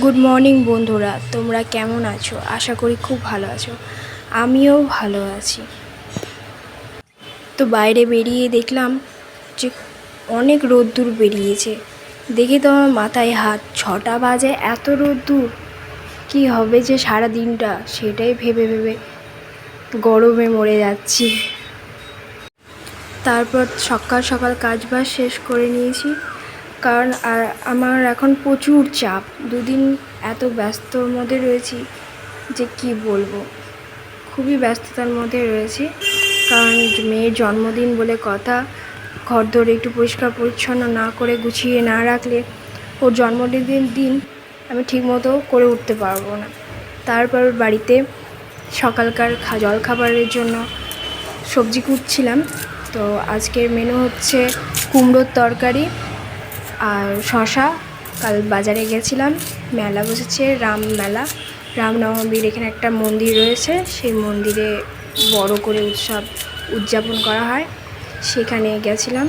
Good morning বন্ধুরা, তোমরা কেমন আছো? আশা করি খুব ভালো আছো। আমিও ভালো আছি। তো বাইরে বেরিয়ে দেখলাম যে অনেক রোদ্দুর বেরিয়েছে। দেখে তো আমার মাথায় হাত, 6টা বাজে, এত রোদ্দুর! কী হবে যে সারা দিনটা, সেটাই ভেবে ভেবে গরমে মরে যাচ্ছি। তারপর সকাল সকাল কাজবাজ শেষ করে নিয়েছি, কারণ আমার এখন প্রচুর চাপ। দুদিন এত ব্যস্তর মধ্যে রয়েছি যে কি বলবো, খুবই ব্যস্ততার মধ্যে রয়েছি। কারণ মেয়ের জন্মদিন বলে কথা, ঘরদোর একটু পরিষ্কার পরিচ্ছন্ন না করে গুছিয়ে না রাখলে ওর জন্মদিনের দিন আমি ঠিকমতো করে উঠতে পারবো না। তারপর বাড়িতে সকালকার জলখাবারের জন্য সবজি কুটছিলাম। তো আজকের মেনু হচ্ছে কুমড়োর তরকারি আর শশা। কাল বাজারে গেছিলাম, মেলা বসেছে, রাম মেলা, রামনবমীর এখানে একটা মন্দির রয়েছে, সেই মন্দিরে বড় করে উদযাপন করা হয়। সেখানে গেছিলাম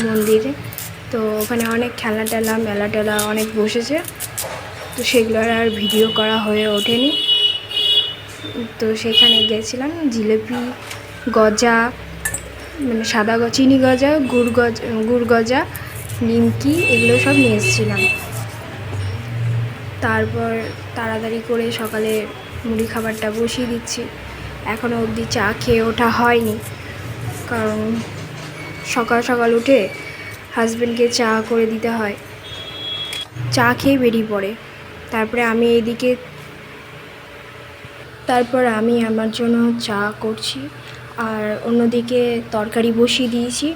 মন্দিরে। তো ওখানে অনেক খেলনা টেলা, মেলা টেলা অনেক বসেছে, তো সেগুলোর আর ভিডিও করা হয়ে ওঠেনি। তো সেখানে গেছিলাম, জিলিপি, গজা, মানে সাদা চিনি গজা, গুড় গজা, নিমকি, এগুলো সব নিয়ে এসেছিলাম। তারপর তাড়াতাড়ি করে সকালে মুড়ি খাবারটা বসিয়ে দিচ্ছি। এখনও অবধি চা খেয়ে ওঠা হয়নি, কারণ সকাল সকাল উঠে হাজব্যান্ডকে চা করে দিতে হয়, চা খেয়ে বেরিয়ে পড়ে। তারপর আমি আমার জন্য চা করছি, আর অন্যদিকে তরকারি বসিয়ে দিয়েছি।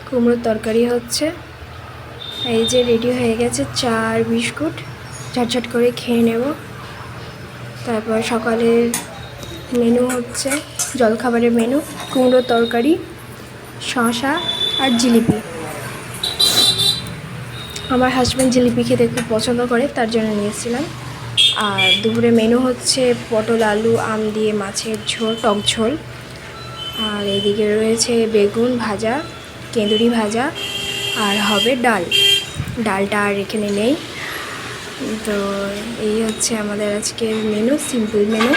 কুমড়োর তরকারি হচ্ছে, এই যে রেডি হয়ে গেছে। চা আর বিস্কুট ঝটঝট করে খেয়ে নেব। তারপর সকালের মেনু হচ্ছে, জলখাবারের মেনু কুমড়োর তরকারি, শসা আর জিলিপি। আমার হাজব্যান্ড জিলিপি খেতে খুব পছন্দ করে, তার জন্য নিয়ে এসেছিলাম। আর দুপুরে মেনু হচ্ছে পটল, আলু, আম দিয়ে মাছের ঝোল, টক ঝোল। আর এদিকে রয়েছে বেগুন ভাজা, কেঁদুরি ভাজা, আর হবে ডালটা আর এখানে নেই। তো এই হচ্ছে আমাদের আজকের মেনু, সিম্পল মেনু।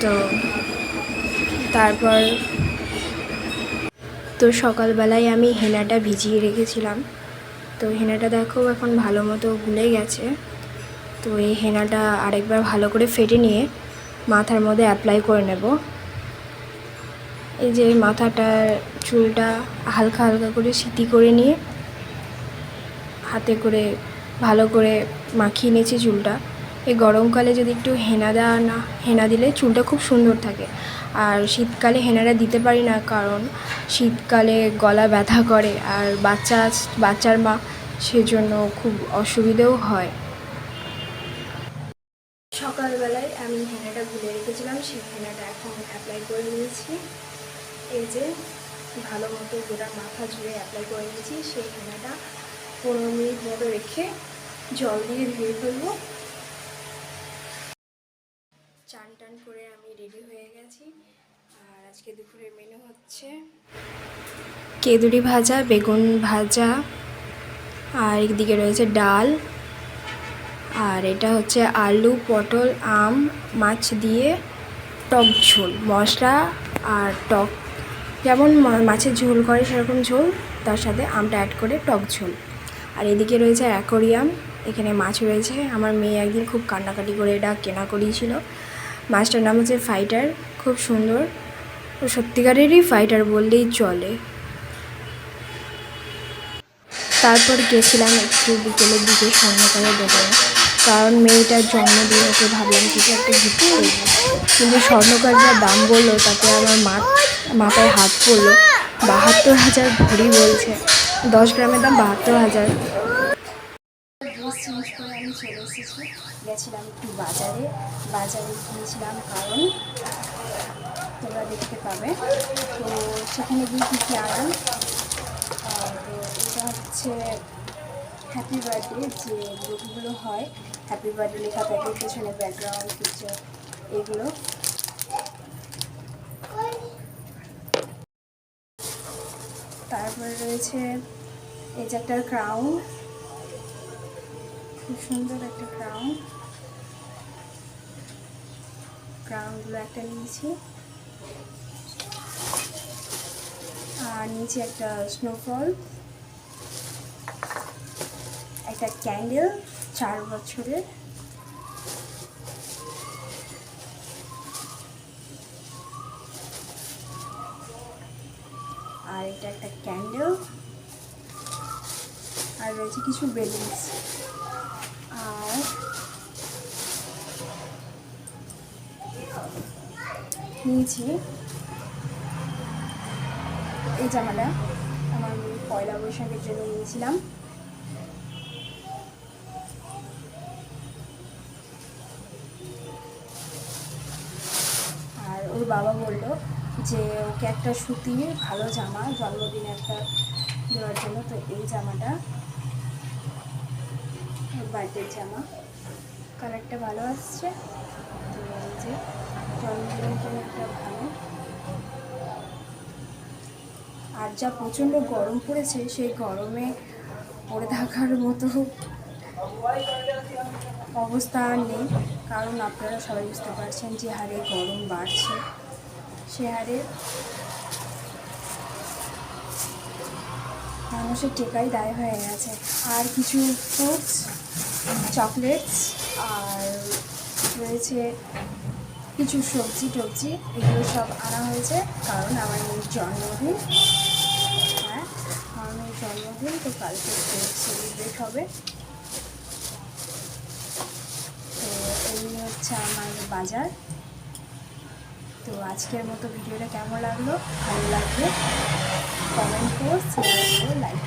তো তারপর তো সকালবেলায় আমি হেনাটা ভিজিয়ে রেখেছিলাম। তো হেনাটা দেখো এখন ভালো মতো গুলে গেছে। তো এই হেনাটা আরেকবার ভালো করে ফেটে নিয়ে মাথার মধ্যে অ্যাপ্লাই করে নেব। এই যে মাথাটার চুলটা হালকা হালকা করে সিটি করে নিয়ে হাতে করে ভালো করে মাখিয়ে নিয়েছি চুলটা। এই গরমকালে যদি একটু হেনা দিলে চুলটা খুব সুন্দর থাকে। আর শীতকালে হেনাটা দিতে পারি না, কারণ শীতকালে গলা ব্যথা করে, আর বাচ্চার মা, সেজন্য খুব অসুবিধেও হয়। সকালবেলায় আমি হেনাটা গুলে রেখেছিলাম, সেই হেনাটা এখন অ্যাপ্লাই করে নিয়েছি। এই যে ভালো মতো গোটা মাথা জুড়ে অ্যাপ্লাই করে নিয়েছি। সেই হেনাটা 15 মিনিট মতো রেখে জল দিয়ে ধুয়ে ফেলবো। চান টান করে আমি রেডি হয়ে গেছি। আর আজকে দুপুরের মেনু হচ্ছে কেঁদুরি ভাজা, বেগুন ভাজা, আর একদিকে রয়েছে ডাল। আর এটা হচ্ছে আলু, পটল, আম, মাছ দিয়ে টক ঝোল, মশলা আর টক, যেমন মাছের ঝোল করে সেরকম ঝোল, তার সাথে আমটা অ্যাড করে টক ঝোল। আর এদিকে রয়েছে অ্যাকোরিয়াম, এখানে মাছ রয়েছে। আমার মেয়ে একদিন খুব কান্নাকাটি করে এটা কেনা করিয়েছিল। মাছটার নাম হচ্ছে ফাইটার, খুব সুন্দর, ও সত্যিকারেরই ফাইটার বললেই চলে। তারপর গেছিলাম একটু বিকেলের দিকে স্বর্ণকারের দোকানে, কারণ মেয়েটার জন্মদিন, ওকে ভাবলাম কিছু একটা গিফট করবো। কিন্তু স্বর্ণকার যা দাম বললো, তাতে আমার মাথায় হাত পড়লো। 72,000 ভরি বলছে, 10 গ্রামের দাম 72,000। ড্রেস চেঞ্জ করে আমি চলে এসেছি, গেছিলাম একটু বাজারে গিয়েছিলাম, কারণ তোমরা দেখতে পাবে। তো সেখানে গিয়ে কী কী আনলাম, তো এটা হচ্ছে হ্যাপি বার্থডে, যে লোকগুলো হয় হ্যাপি বার্থডে লেখা থাকে, পেছনে ব্যাকগ্রাউন্ড পিকচার, এগুলো। তারপরে রয়েছে এই যে একটা ক্রাউন, খুব সুন্দর একটা ক্রাউনগুলো একটা নিয়েছি, আর নিচে একটা স্নোফল, একটা ক্যান্ডেল 4 বছরের, আর এটা একটা ক্যান্ডেল, আর রয়েছে কিছু বেলুনস, আর নিয়েছি এই জামাটা আমার পয়লা বৈশাখের জন্য নিয়েছিলাম। আর ওর বাবা বললো যে ওকে একটা সুতির ভালো জামা জন্মদিনে একটা দেওয়ার জন্য, তো এই জামাটা ওর বার্থডের জামা, কালারটা ভালো আসছে, তো এই যে জন্মদিনের জন্য একটা ভালো। আর যা প্রচণ্ড গরম পড়েছে, সেই গরমে পরে থাকার মতো অবস্থা আর নেই, কারণ আপনারা সবাই বুঝতে পারছেন যে হারে গরম বাড়ছে, সে হারে মানুষের টেকাই দায় হয়ে গেছে। আর কিছু ফ্রুটস, চকলেটস, আর রয়েছে কিছু সবজি টবজি, এগুলো সব আনা হয়েছে, কারণ আমার মেয়ের জন্মদিন। হ্যাঁ, আমার মেয়ের জন্মদিন, তো কালকে সেলিব্রেট হবে। তো এই হচ্ছে আমার বাজার। তো আজকের মতো ভিডিওটা কেমন লাগলো, ভালো লাগলে কমেন্ট করো, শেয়ার করো, লাইক